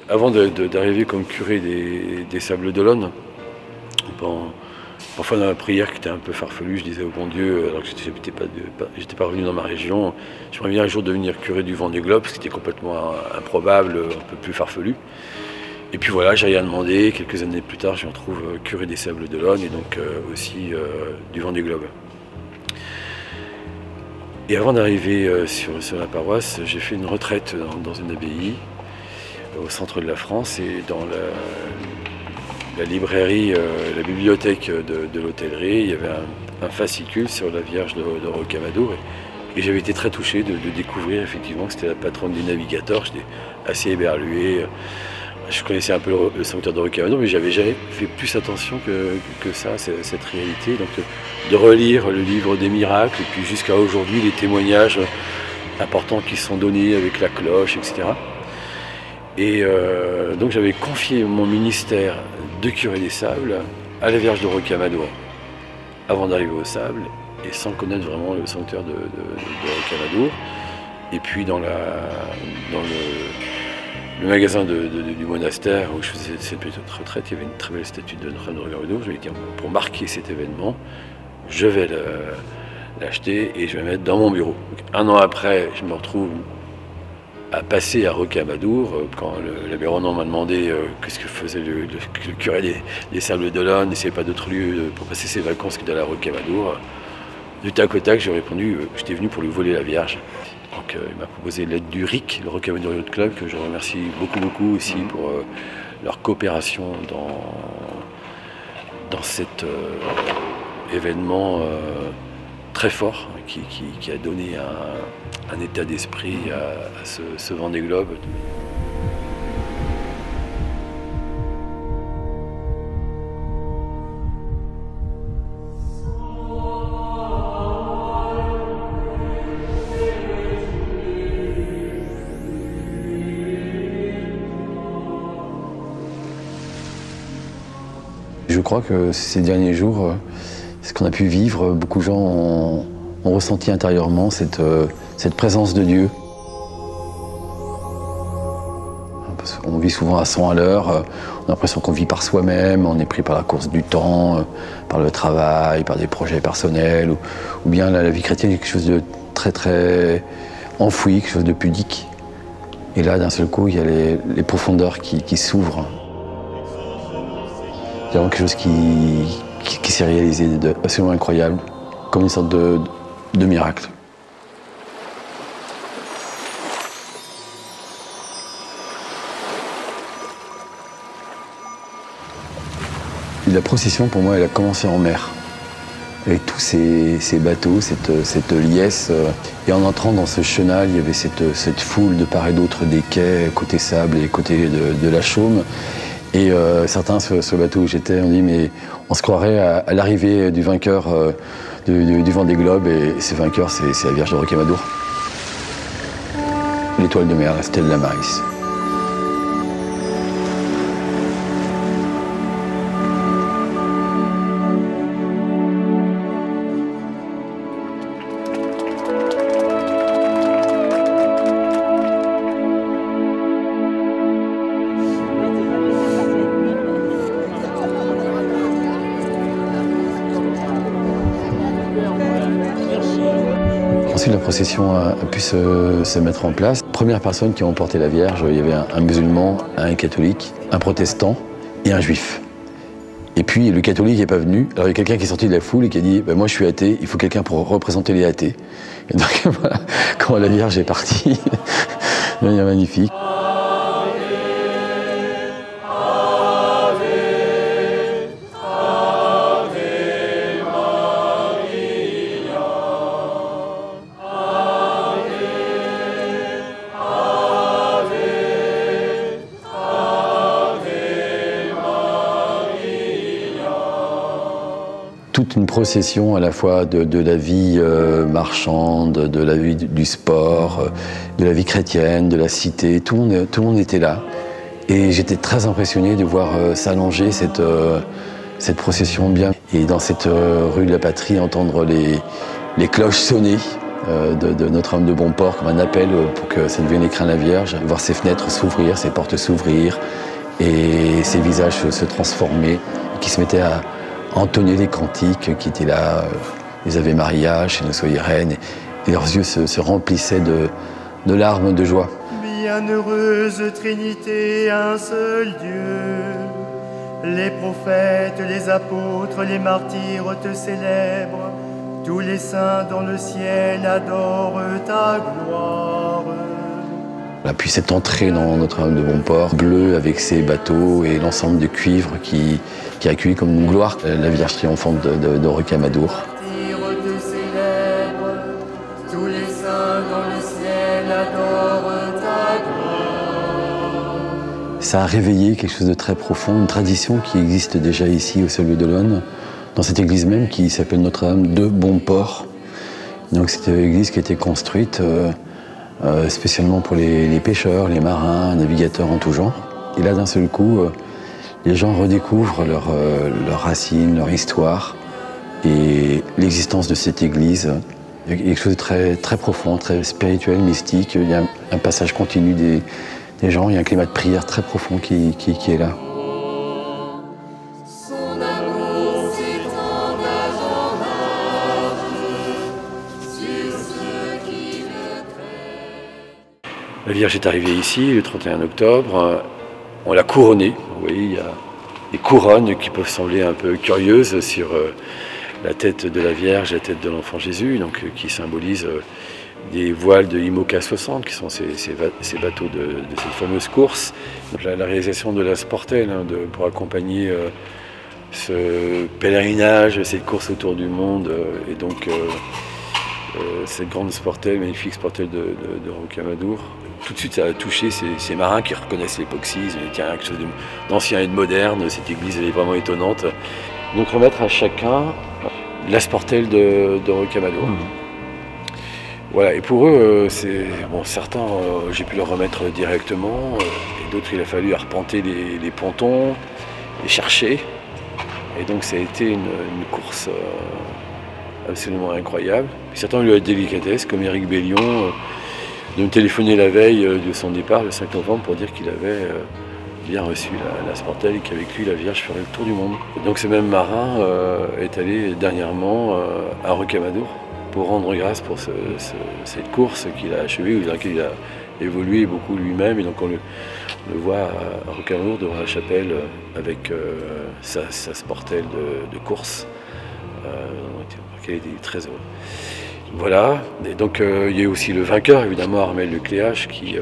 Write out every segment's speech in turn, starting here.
Avant d'arriver comme curé des Sables d'Olonne, parfois dans la prière qui était un peu farfelue, je disais au bon Dieu, alors que j'étais pas revenu dans ma région, j'aimerais bien un jour devenir curé du Vendée Globe, ce qui était complètement improbable, un peu plus farfelu. Et puis voilà, j'ai rien demandé, quelques années plus tard, je me retrouve curé des Sables d'Olonne et donc aussi du Vendée Globe. Et avant d'arriver sur la paroisse, j'ai fait une retraite dans une abbaye au centre de la France et dans la librairie, la bibliothèque de l'hôtellerie, il y avait un fascicule sur la Vierge de Rocamadour et j'avais été très touché de découvrir effectivement que c'était la patronne des navigateurs. J'étais assez éberlué. Je connaissais un peu le sanctuaire de Rocamadour, mais j'avais jamais fait plus attention que ça, cette réalité. Donc de relire le livre des miracles et puis jusqu'à aujourd'hui les témoignages importants qui sont donnés avec la cloche, etc. Et donc j'avais confié mon ministère de curé des Sables à la Vierge de Rocamadour avant d'arriver aux Sables et sans connaître vraiment le sanctuaire de Rocamadour. Et puis dans le magasin du monastère où je faisais cette petite retraite, il y avait une très belle statue de Notre-Dame de Rocamadour. Je me suis dit, pour marquer cet événement, je vais l'acheter et je vais mettre dans mon bureau. Donc, un an après, je me retrouve à passer à Rocamadour, quand l'abbé Ronan m'a demandé qu'est-ce que faisait le curé des Sables d'Olonne, et s'il n'y avait pas d'autre lieu pour passer ses vacances que d'aller à Rocamadour. Du tac au tac, j'ai répondu j'étais venu pour lui voler la Vierge. Donc il m'a proposé l'aide du RIC, le Rocamadour Yacht Club, que je remercie beaucoup aussi pour leur coopération dans cet événement très fort qui a donné un état d'esprit à ce Vendée Globe. Je crois que ces derniers jours, ce qu'on a pu vivre, beaucoup de gens ont ressenti intérieurement cette présence de Dieu. Parce qu'on vit souvent à 100 à l'heure, on a l'impression qu'on vit par soi-même, on est pris par la course du temps, par le travail, par des projets personnels, ou bien la vie chrétienne est quelque chose de très enfoui, quelque chose de pudique. Et là, d'un seul coup, il y a les profondeurs qui s'ouvrent. C'est vraiment quelque chose qui s'est réalisé d'absolument incroyable, comme une sorte de miracle. La procession, pour moi, elle a commencé en mer, avec tous ces bateaux, cette liesse. Et en entrant dans ce chenal, il y avait cette foule de part et d'autre des quais, côté Sable et côté de la Chaume. Et certains, sur ce bateau où j'étais, ont dit mais on se croirait à l'arrivée du vainqueur du Vendée Globe, et ce vainqueur, c'est la Vierge de Rocamadour. L'étoile de mer, la Stella Maris. Ensuite, la procession a pu se mettre en place. Première personne qui a emporté la Vierge, il y avait un musulman, un catholique, un protestant et un juif. Et puis le catholique n'est pas venu. Alors il y a quelqu'un qui est sorti de la foule et qui a dit moi je suis athée, il faut quelqu'un pour représenter les athées. Et donc voilà, quand la Vierge est partie, de manière magnifique. Toute une procession à la fois de la vie marchande, de la vie du sport, de la vie chrétienne, de la cité. Tout le monde était là. Et j'étais très impressionné de voir s'allonger cette procession bien. Et dans cette rue de la Patrie, entendre les cloches sonner de Notre-Dame de Bonport comme un appel pour que ça devienne l'écrin de la Vierge, voir ses fenêtres s'ouvrir, ses portes s'ouvrir et ses visages se transformer, qui se mettaient à entonner les cantiques qui étaient là, les Ave Maria, chez nous soyez reine, et leurs yeux se remplissaient de larmes de joie. Bienheureuse Trinité, un seul Dieu, les prophètes, les apôtres, les martyrs te célèbrent, tous les saints dans le ciel adorent ta gloire. Puis cette entrée dans Notre-Dame de Bonport, bleue avec ses bateaux et l'ensemble de cuivre qui accueille comme une gloire la Vierge triomphante de Rocamadour. Tous les saints dans le ciel adorent ta gloire. Ça a réveillé quelque chose de très profond, une tradition qui existe déjà ici au Salut d'Olonne, dans cette église même qui s'appelle Notre-Dame de Bonport. Donc c'est une église qui a été construite spécialement pour les pêcheurs, les marins, navigateurs en tout genre. Et là d'un seul coup, les gens redécouvrent leurs racines, leur histoire et l'existence de cette église. Il y a quelque chose de très, très profond, très spirituel, mystique. Il y a un passage continu des gens, il y a un climat de prière très profond qui est là. La Vierge est arrivée ici le 31 octobre. On l'a couronnée. Vous voyez, il y a des couronnes qui peuvent sembler un peu curieuses sur la tête de la Vierge, la tête de l'enfant Jésus, donc, qui symbolisent des voiles de IMOCA 60, qui sont ces bateaux de cette fameuse course. Donc, la réalisation de la Sportelle pour accompagner ce pèlerinage, cette course autour du monde, et donc cette grande Sportelle, magnifique Sportelle de Rocamadour. Tout de suite, ça a touché ces marins qui reconnaissent l'époxy. Ils ont dit, tiens, quelque chose d'ancien et de moderne, cette église elle est vraiment étonnante. Donc remettre à chacun la Sportelle de Rocamadour. Voilà, et pour eux, certains, j'ai pu leur remettre directement, et d'autres, il a fallu arpenter les pontons, les chercher. Et donc ça a été une course absolument incroyable. Et certains ont eu la délicatesse, comme Éric Bellion, de me téléphoner la veille de son départ, le 5 novembre, pour dire qu'il avait bien reçu la Sportelle et qu'avec lui, la Vierge ferait le tour du monde. Donc ce même marin est allé dernièrement à Rocamadour pour rendre grâce pour cette course qu'il a achevée, dans laquelle il a évolué beaucoup lui-même. Et donc on le voit à Rocamadour devant la chapelle avec sa Sportelle de course. Il était très heureux. Voilà, et donc il y a aussi le vainqueur, évidemment, Armel Lecléache, qui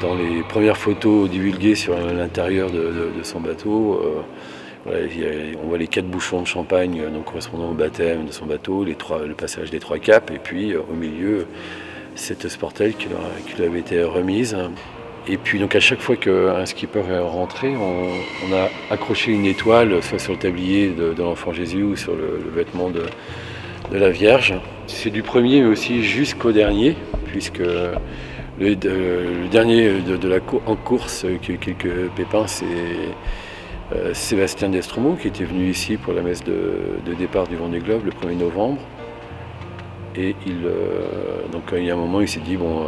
dans les premières photos divulguées sur l'intérieur de son bateau, voilà, on voit les 4 bouchons de champagne donc, correspondant au baptême de son bateau, le passage des 3 caps, et puis au milieu, cette Sportelle qui lui avait été remise. Et puis donc à chaque fois qu'un skipper est rentré, on a accroché une étoile, soit sur le tablier de l'enfant Jésus ou sur le vêtement de la Vierge. C'est du premier mais aussi jusqu'au dernier, puisque le dernier en course qui a eu quelques pépins, c'est Sébastien Destromeaux qui était venu ici pour la messe de départ du Vendée Globe le 1er novembre. Et donc il y a un moment il s'est dit, bon,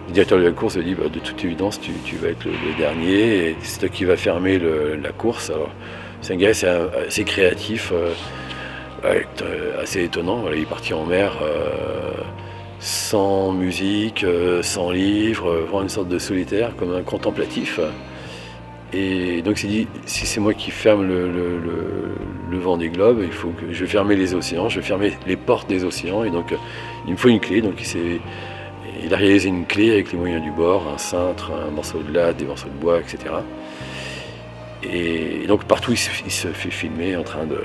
le directeur de la course a dit, de toute évidence tu vas être le dernier et c'est toi qui va fermer la course. Alors, c'est un gars assez créatif, assez étonnant. Voilà, il est parti en mer sans musique, sans livre, vraiment une sorte de solitaire, comme un contemplatif. Et donc il s'est dit, si c'est moi qui ferme le Vendée Globe, il faut que je vais fermer les océans, je vais fermer les portes des océans, et donc il me faut une clé. Donc il a réalisé une clé avec les moyens du bord, un cintre, un morceau de latte, des morceaux de bois, etc. Et donc partout il se fait filmer en train de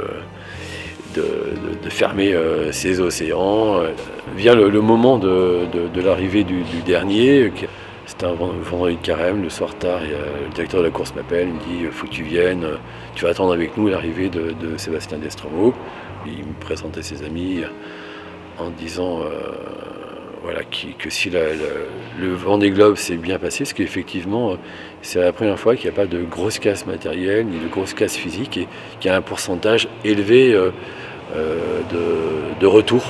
fermer ces océans. Vient le moment de l'arrivée du dernier. C'était un vendredi de carême, le soir tard, et le directeur de la course m'appelle, il me dit « faut que tu viennes, tu vas attendre avec nous l'arrivée de Sébastien Destromeaux ». Il me présentait ses amis en disant voilà, que si le Vendée Globe s'est bien passé, parce qu'effectivement c'est la première fois qu'il n'y a pas de grosse casse matérielle ni de grosse casse physique, et qu'il y a un pourcentage élevé de retour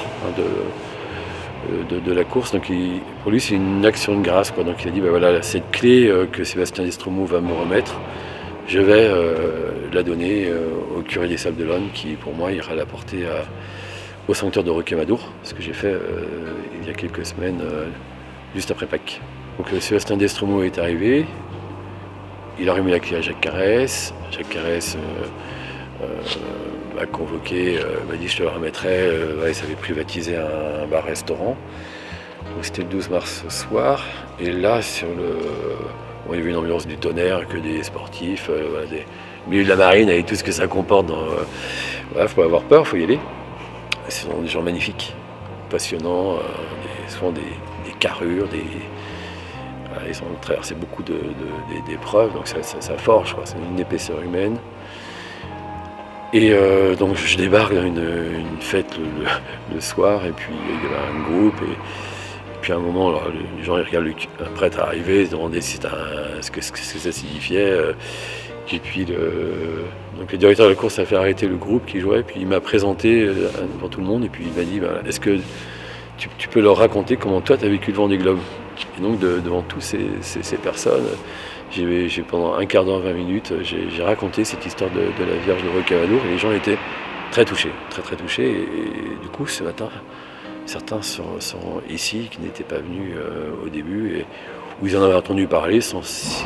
de la course. Donc pour lui c'est une action de grâce, quoi. Donc il a dit voilà, cette clé que Sébastien Destromeaux va me remettre, je vais la donner au curé des Sables d'Olonne qui pour moi ira la porter au sanctuaire de Rocamadour, ce que j'ai fait il y a quelques semaines, juste après Pâques. Donc Sébastien Destromeaux est arrivé, il a remis la clé à Jacques Carès. Jacques Carès m'a convoqué, m'a dit je te la remettrai. Il s'avait privatisé un bar-restaurant. C'était le 12 mars ce soir. Et là, il y avait une ambiance du tonnerre, que des sportifs, des milieux de la marine avec tout ce que ça comporte. Voilà, faut pas avoir peur, faut y aller. Ce sont des gens magnifiques, passionnants, souvent des carrures, ils ont traversé beaucoup d'épreuves, donc ça forge, c'est une épaisseur humaine. Et donc je débarque dans une fête le soir, et puis il y avait un groupe, et puis à un moment, alors, les gens ils regardent un prêtre arriver, ils se demandaient ce que ça signifiait. Et puis donc le directeur de la course a fait arrêter le groupe qui jouait, puis il m'a présenté devant tout le monde, et puis il m'a dit est-ce que tu peux leur raconter comment toi tu as vécu le Vendée Globe? Et donc devant tous ces personnes, j'ai pendant un quart d'heure, 20 minutes, j'ai raconté cette histoire de la Vierge de Rocamadour, et les gens étaient très touchés, très touchés. Et du coup, ce matin, certains sont ici qui n'étaient pas venus au début, et où ils en avaient entendu parler sans s'y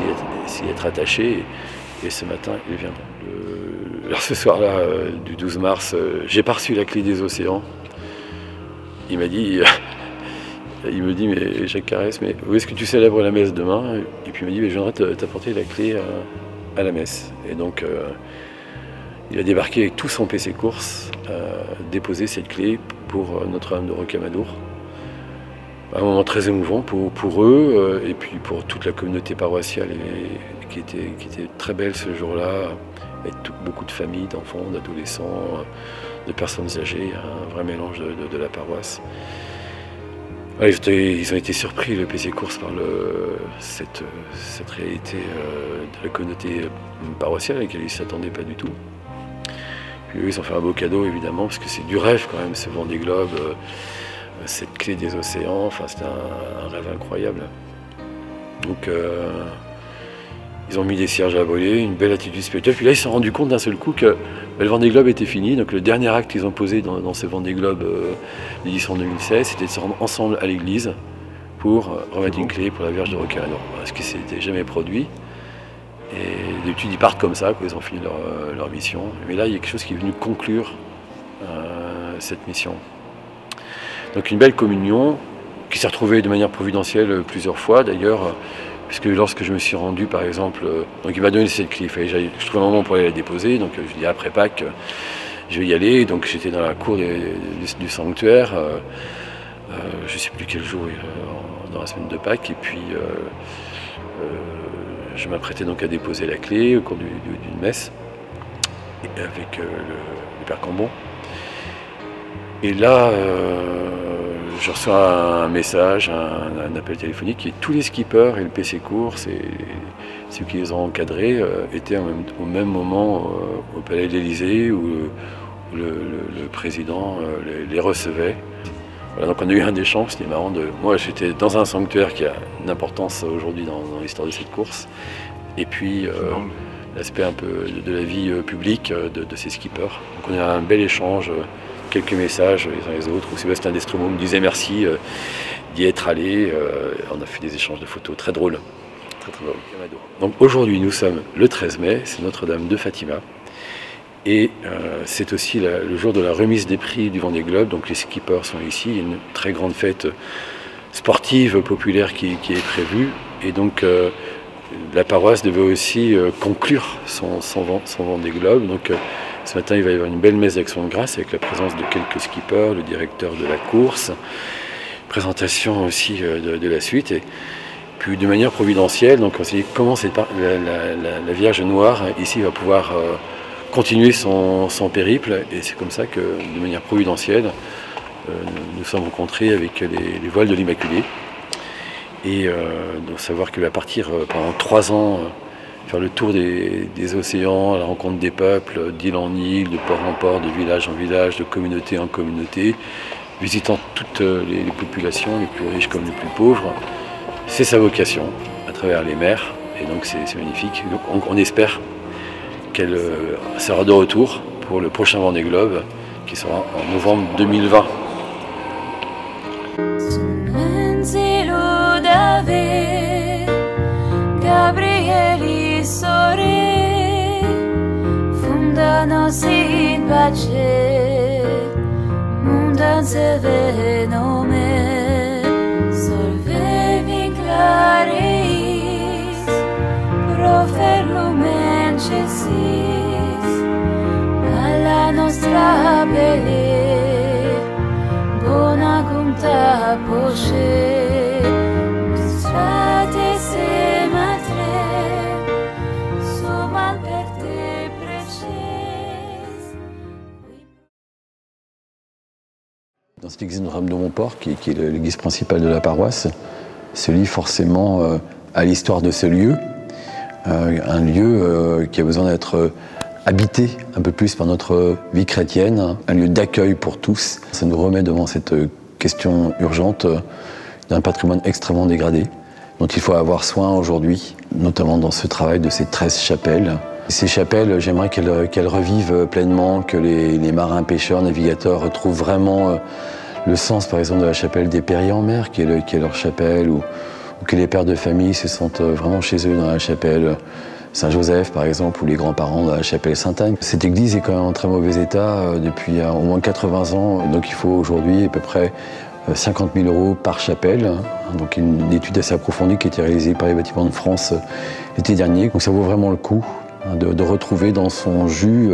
être attachés. Et ce matin, ils viendront. Alors ce soir-là, du 12 mars, j'ai pas reçu la clé des océans. Il m'a dit... Il me dit, mais Jacques Carès, mais où est-ce que tu célèbres la messe demain? Et puis il m'a dit, mais je viendrai t'apporter la clé à la messe. Et donc, il a débarqué avec tout son PC course, déposé cette clé pour Notre-Dame de Rocamadour. Un moment très émouvant pour eux, et puis pour toute la communauté paroissiale qui était très belle ce jour-là, avec beaucoup de familles, d'enfants, d'adolescents, de personnes âgées, un vrai mélange de la paroisse. Ils ont été surpris, le PC Course, par cette réalité de la communauté paroissiale à laquelle ils ne s'attendaient pas du tout. Puis eux, ils ont fait un beau cadeau, évidemment, parce que c'est du rêve quand même, ce Vendée Globe, cette clé des océans, enfin c'était un rêve incroyable. Donc ils ont mis des cierges à voler, une belle attitude spirituelle, puis là ils se sont rendus compte d'un seul coup que le Vendée Globe était fini. Donc le dernier acte qu'ils ont posé dans ce Vendée Globe l'édition 2016, c'était de se rendre ensemble à l'église pour remettre une clé pour la Vierge de Rocamadour, ce qui ne s'était jamais produit. Et d'habitude ils partent comme ça, ils ont fini leur mission. Mais là il y a quelque chose qui est venu conclure cette mission. Donc une belle communion qui s'est retrouvée de manière providentielle plusieurs fois d'ailleurs, puisque lorsque je me suis rendu par exemple, donc il m'a donné cette clé, je trouvais un moment pour aller la déposer, donc je dis après Pâques je vais y aller, donc j'étais dans la cour du sanctuaire, je ne sais plus quel jour, dans la semaine de Pâques, et puis je m'apprêtais donc à déposer la clé au cours d'une messe avec le Père Cambon. Et là, je reçois un message, un appel téléphonique, et tous les skippers et le PC Course et ceux qui les ont encadrés étaient au même moment au Palais de l'Élysée où le président les recevait. Voilà, donc on a eu un échange, c'était marrant. Moi j'étais dans un sanctuaire qui a une importance aujourd'hui dans l'histoire de cette course, et puis l'aspect un peu de la vie publique de ces skippers. Donc on a un bel échange. Quelques messages les uns les autres, où Sébastien Destromeaux me disait merci d'y être allé. On a fait des échanges de photos très drôles. Très drôles. Donc aujourd'hui, nous sommes le 13 mai, c'est Notre-Dame de Fatima. Et c'est aussi le jour de la remise des prix du Vendée Globe. Donc les skippers sont ici. Il y a une très grande fête sportive, populaire qui est prévue. Et donc la paroisse devait aussi conclure son Vendée Globe. Donc, ce matin, il va y avoir une belle messe d'action de grâce avec la présence de quelques skippers, le directeur de la course, présentation aussi de la suite. Et puis de manière providentielle, donc on s'est dit comment la Vierge Noire ici va pouvoir continuer son périple. Et c'est comme ça que, de manière providentielle, nous sommes rencontrés avec les voiles de l'Immaculée. Et de savoir qu'elle va partir pendant 3 ans faire le tour des océans, à la rencontre des peuples, d'île en île, de port en port, de village en village, de communauté en communauté, visitant toutes les populations, les plus riches comme les plus pauvres. C'est sa vocation, à travers les mers, et donc c'est magnifique. Donc on espère qu'elle sera de retour pour le prochain Vendée Globe, qui sera en novembre 2020. Alla nostra pelle, buona conta poche, mostrate se matre, so mal per te preces. Dans cette église Notre-Dame de Montport, qui est l'église principale de la paroisse, se lie forcément à l'histoire de ce lieu. Un lieu qui a besoin d'être habité un peu plus par notre vie chrétienne, un lieu d'accueil pour tous. Ça nous remet devant cette question urgente d'un patrimoine extrêmement dégradé, dont il faut avoir soin aujourd'hui, notamment dans ce travail de ces 13 chapelles. Ces chapelles, j'aimerais qu'elles revivent pleinement, que les marins, pêcheurs, navigateurs retrouvent vraiment le sens, par exemple, de la chapelle des Périers-en-Mer, qui est leur chapelle, ou que les pères de famille se sentent vraiment chez eux dans la chapelle Saint-Joseph, par exemple, ou les grands-parents dans la chapelle Sainte-Anne. Cette église est quand même en très mauvais état depuis au moins 80 ans, donc il faut aujourd'hui à peu près 50 000 € par chapelle. Donc une étude assez approfondie qui a été réalisée par les Bâtiments de France l'été dernier. Donc ça vaut vraiment le coup de retrouver dans son jus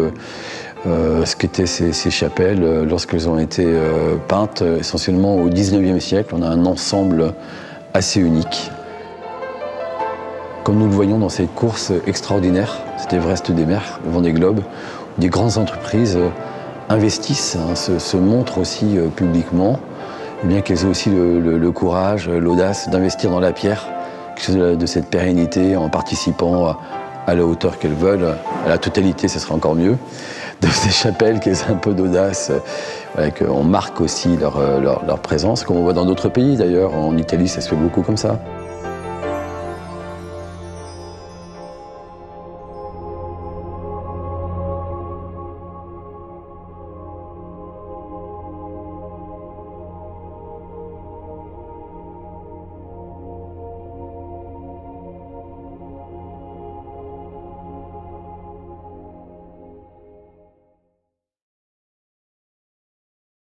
ce qu'étaient ces chapelles lorsqu'elles ont été peintes essentiellement au XIXe siècle. On a un ensemble assez unique. Comme nous le voyons dans cette course extraordinaire, cet Everest des mers, le Vendée Globe, où des grandes entreprises investissent, se montrent aussi publiquement, et bien qu'elles aient aussi le courage, l'audace d'investir dans la pierre, quelque chose de cette pérennité en participant à la hauteur qu'elles veulent, à la totalité, ce serait encore mieux, de ces chapelles qui aient un peu d'audace, voilà, qu'on marque aussi leur présence, comme on voit dans d'autres pays d'ailleurs. En Italie, ça se fait beaucoup comme ça.